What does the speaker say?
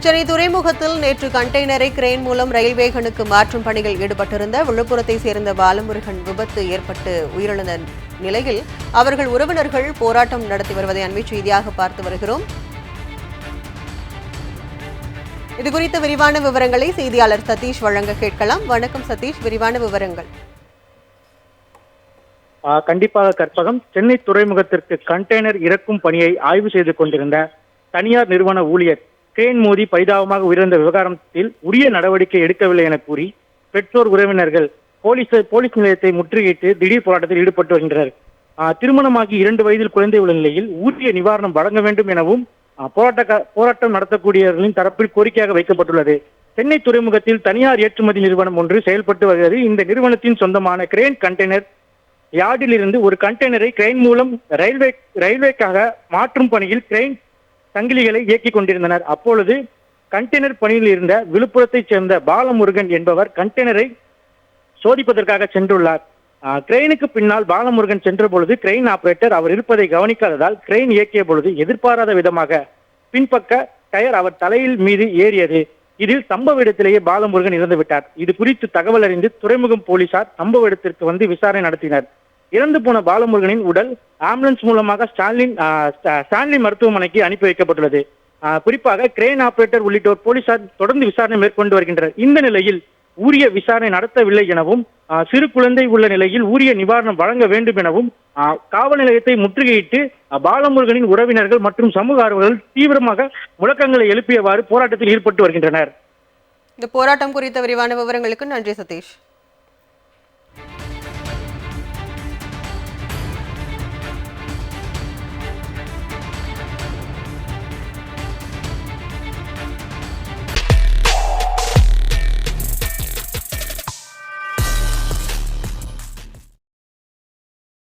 சென்னை துறைமுகத்தில் நேற்று கண்டெய்னரை கிரேன் மூலம் ரயில்வேகனுக்கு மாற்றும் பணியில் ஈடுபட்டிருந்த விழுப்புரத்தை சேர்ந்த பாலமுருகன் விபத்து ஏற்பட்டு உயிரிழந்த நிலையில் அவர்கள் உறவினர்கள் போராட்டம் நடத்தி வருவதை அண்மை செய்தியாக பார்த்து வருகிறோம். இதுகுறித்த விரிவான விவரங்களை செய்தியாளர் சதீஷ் வழங்க கேட்கலாம். வணக்கம் சதீஷ், விரிவான விவரங்கள். கண்டிப்பாக கற்பகம். சென்னை துறைமுகத்திற்கு கண்டெய்னர் இறக்கும் பணியை ஆய்வு செய்து கொண்டிருந்த தனியார் நிறுவன ஊழியர் கிரேன் மோதி பரிதாபமாக உயிரிழந்த விவகாரத்தில் உரிய நடவடிக்கை எடுக்கவில்லை என கூறி பெற்றோர் உறவினர்கள் போலீஸ் நிலையத்தை முற்றுகையிட்டு திடீர் போராட்டத்தில் ஈடுபட்டு வருகின்றனர். திருமணமாகி 2 வயதில் குழந்தை உள்ள நிலையில் உரிய நிவாரணம் வழங்க வேண்டும் எனவும் போராட்டம் நடத்தக்கூடியவர்களின் தரப்பில் கோரிக்கையாக வைக்கப்பட்டுள்ளது. சென்னை துறைமுகத்தில் தனியார் ஏற்றுமதி நிறுவனம் ஒன்று செயல்பட்டு வருகிறது. இந்த நிறுவனத்தின் சொந்தமான கிரேன் கண்டெய்னர் யார்டில் இருந்து ஒரு கண்டெய்னரை கிரெயின் மூலம் ரயில்வேக்காக மாற்றும் பணியில் கிரெயின் சங்கிலிகளை இயக்கிக் கொண்டிருந்தனர். அப்பொழுது கண்டெய்னர் பணியில் இருந்த விழுப்புரத்தைச் சேர்ந்த பாலமுருகன் என்பவர் கண்டெய்னரை சோதிப்பதற்காக சென்றுள்ளார். கிரெயினுக்கு பின்னால் பாலமுருகன் சென்ற பொழுது கிரெயின் ஆபரேட்டர் அவர் இருப்பதை கவனிக்காததால் கிரெயின் இயக்கிய பொழுது எதிர்பாராத விதமாக பின்பக்க டயர் அவர் தலையில் மீது ஏறியது. இதில் சம்பவ இடத்திலேயே பாலமுருகன் இறந்து விட்டார். இது குறித்து தகவல் அறிந்து துறைமுகம் போலீசார் சம்பவ இடத்திற்கு வந்து விசாரணை நடத்தினர். இறந்து போன பாலமுருகனின் உடல் ஆம்புலன்ஸ் மூலமாக ஸ்டான்லி மருத்துவமனைக்கு அனுப்பி வைக்கப்பட்டுள்ளது. குறிப்பாக கிரேன் ஆபரேட்டர் உள்ளிட்டோர் போலீசார் தொடர்ந்து விசாரணை மேற்கொண்டு வருகின்றனர். இந்த நிலையில் உரிய விசாரணை நடத்தவில்லை எனவும் சிறு குழந்தை உள்ள நிலையில் உரிய நிவாரணம் வழங்க வேண்டும் எனவும் காவல் நிலையத்தை முற்றுகையிட்டு பாலமுருகனின் உறவினர்கள் மற்றும் சமூக ஆர்வலர்கள் தீவிரமாக முழக்கங்களை எழுப்பியவாறு போராட்டத்தில் ஈடுபட்டு வருகின்றனர். இந்த போராட்டம் குறித்த விரிவான விவரங்களுக்கு நன்றி சதீஷ்.